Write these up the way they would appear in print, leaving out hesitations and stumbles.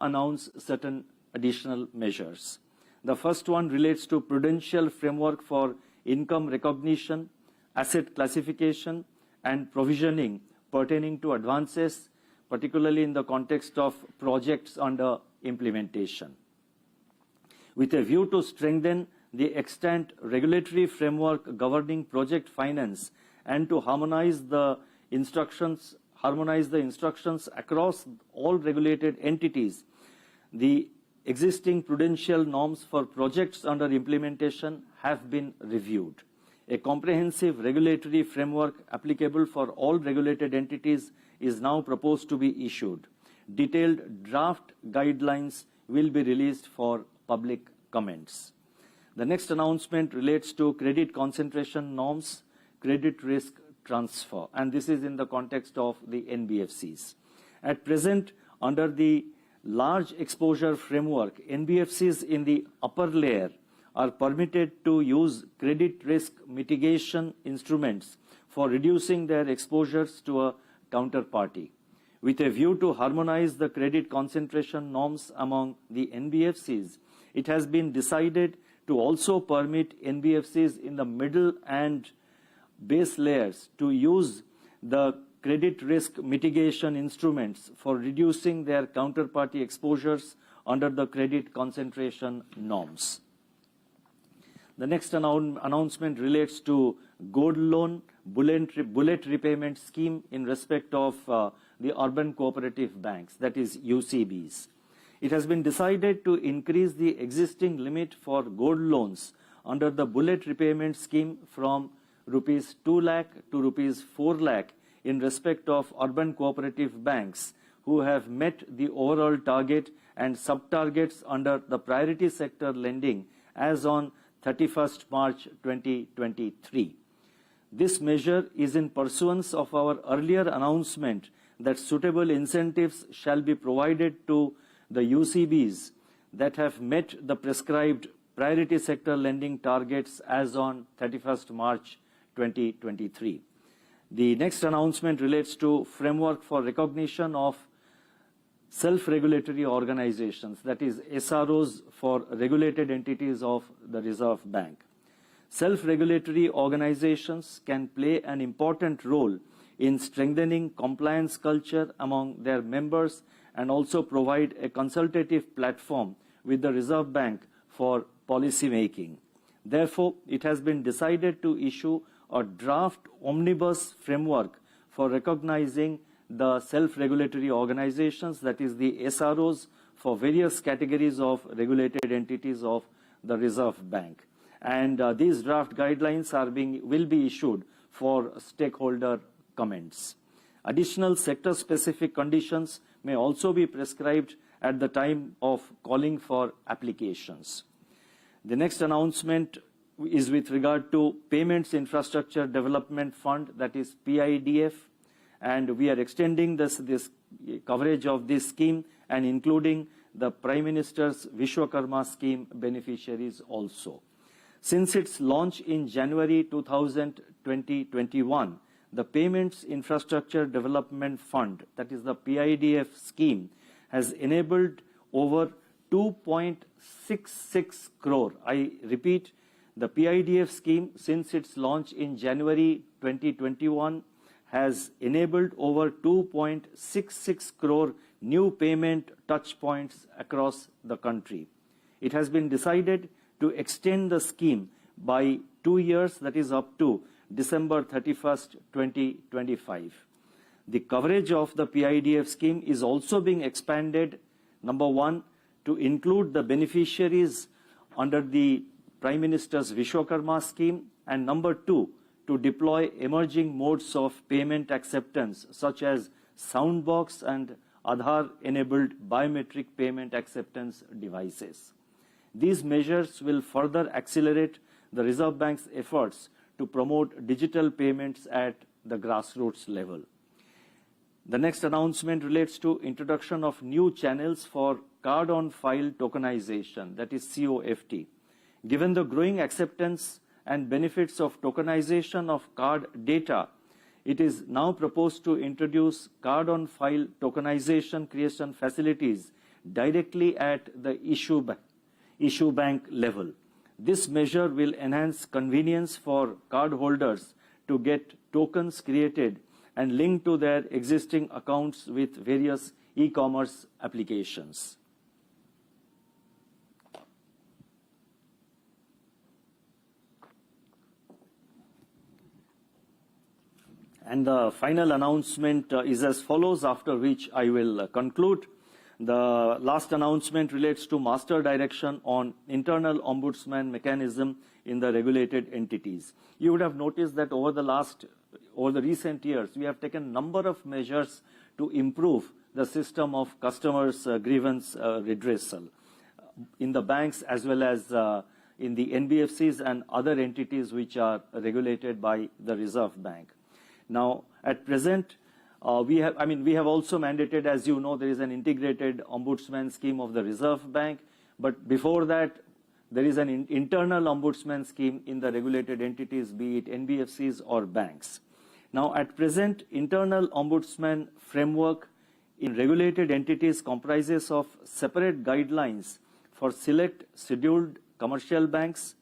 announce certain additional measures. The first one relates to prudential framework for income recognition, asset classification, and provisioning pertaining to advances, particularly in the context of projects under implementation. With a view to strengthen the extant regulatory framework governing project finance and to harmonize the instructions across all regulated entities, the existing prudential norms for projects under implementation have been reviewed. A comprehensive regulatory framework applicable for all regulated entities is now proposed to be issued. Detailed draft guidelines will be released for public comments. The next announcement relates to credit concentration norms, credit risk transfer, and this is in the context of the NBFCs. At present, under the large exposure framework, NBFCs in the upper layer are permitted to use credit risk mitigation instruments for reducing their exposures to a counterparty. With a view to harmonize the credit concentration norms among the NBFCs, it has been decided to also permit NBFCs in the middle and base layers to use the credit risk mitigation instruments for reducing their counterparty exposures under the credit concentration norms. The next announcement relates to gold loan bullet repayment scheme in respect of the urban cooperative banks, that is UCBs. It has been decided to increase the existing limit for gold loans under the bullet repayment scheme from rupees 2 lakh to rupees 4 lakh in respect of urban cooperative banks who have met the overall target and sub-targets under the priority sector lending as on 31st March 2023. This measure is in pursuance of our earlier announcement that suitable incentives shall be provided to the UCBs that have met the prescribed priority sector lending targets as on 31st March 2023. The next announcement relates to framework for recognition of self-regulatory organizations, that is SROs for regulated entities of the Reserve Bank. Self-regulatory organizations can play an important role in strengthening compliance culture among their members and also provide a consultative platform with the Reserve Bank for policy making. Therefore, it has been decided to issue a draft omnibus framework for recognizing the self-regulatory organizations, that is the SROs, for various categories of regulated entities of the Reserve Bank. And these draft guidelines will be issued for stakeholder comments. Additional sector-specific conditions may also be prescribed at the time of calling for applications. The next announcement is with regard to Payments Infrastructure Development Fund, that is PIDF, and we are extending this coverage of this scheme and including the Prime Minister's Vishwakarma scheme beneficiaries also. Since its launch in January 2021, the Payments Infrastructure Development Fund, that is the PIDF scheme, has enabled over 2.66 crore. I repeat, the PIDF scheme, since its launch in January 2021, has enabled over 2.66 crore new payment touch points across the country. It has been decided to extend the scheme by 2 years, that is up to December 31st, 2025. The coverage of the PIDF scheme is also being expanded, number one, to include the beneficiaries under the Prime Minister's Vishwakarma scheme, and number two, to deploy emerging modes of payment acceptance such as Soundbox and Aadhaar-enabled biometric payment acceptance devices. These measures will further accelerate the Reserve Bank's efforts to promote digital payments at the grassroots level. The next announcement relates to introduction of new channels for card-on-file tokenization, that is COFT. Given the growing acceptance and benefits of tokenization of card data, it is now proposed to introduce card-on-file tokenization creation facilities directly at the issue bank level. This measure will enhance convenience for cardholders to get tokens created and linked to their existing accounts with various e-commerce applications. And the final announcement is as follows, after which I will conclude. The last announcement relates to master direction on internal ombudsman mechanism in the regulated entities. You would have noticed that over the recent years, we have taken a number of measures to improve the system of customers' grievance redressal in the banks as well as in the NBFCs and other entities which are regulated by the Reserve Bank. Now, at present, we have also mandated, as you know, there is an integrated ombudsman scheme of the Reserve Bank. But before that, there is an internal ombudsman scheme in the regulated entities, be it NBFCs or banks. Now, at present, internal ombudsman framework in regulated entities comprises of separate guidelines for select scheduled commercial banks,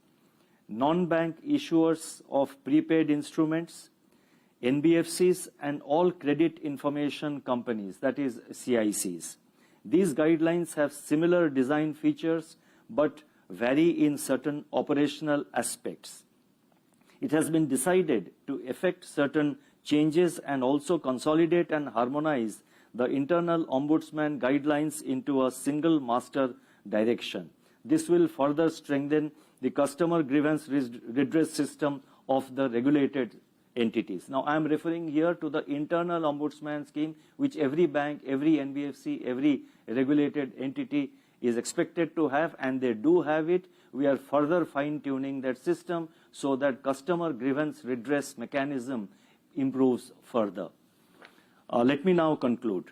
non-bank issuers of prepaid instruments, NBFCs and all credit information companies, that is CICs. These guidelines have similar design features but vary in certain operational aspects. It has been decided to effect certain changes and also consolidate and harmonize the internal ombudsman guidelines into a single master direction. This will further strengthen the customer grievance redress system of the regulated entities. Now, I am referring here to the internal ombudsman scheme, which every bank, every NBFC, every regulated entity is expected to have, and they do have it. We are further fine-tuning that system so that customer grievance redress mechanism improves further. Let me now conclude.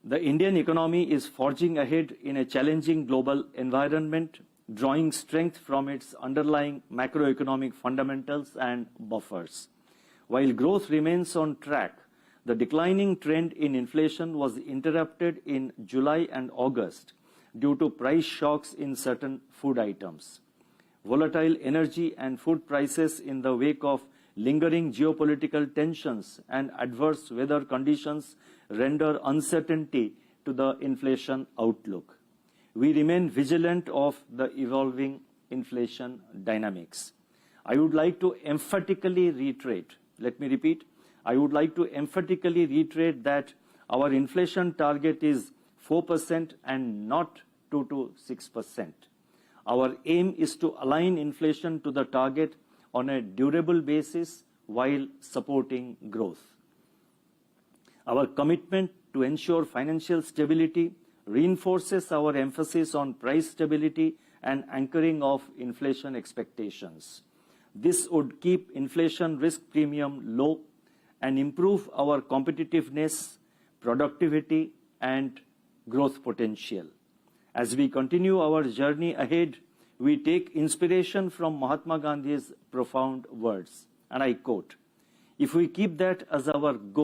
The Indian economy is forging ahead in a challenging global environment, drawing strength from its underlying macroeconomic fundamentals and buffers. While growth remains on track, the declining trend in inflation was interrupted in July and August due to price shocks in certain food items. Volatile energy and food prices in the wake of lingering geopolitical tensions and adverse weather conditions render uncertainty to the inflation outlook. We remain vigilant of the evolving inflation dynamics. I would like to emphatically reiterate, let me repeat, I would like to emphatically reiterate that our inflation target is 4% and not 2 to 6%. Our aim is to align inflation to the target on a durable basis while supporting growth. Our commitment to ensure financial stability reinforces our emphasis on price stability and anchoring of inflation expectations. This would keep inflation risk premium low and improve our competitiveness, productivity, and growth potential. As we continue our journey ahead, we take inspiration from Mahatma Gandhi's profound words, and I quote, "If we keep that as our goal,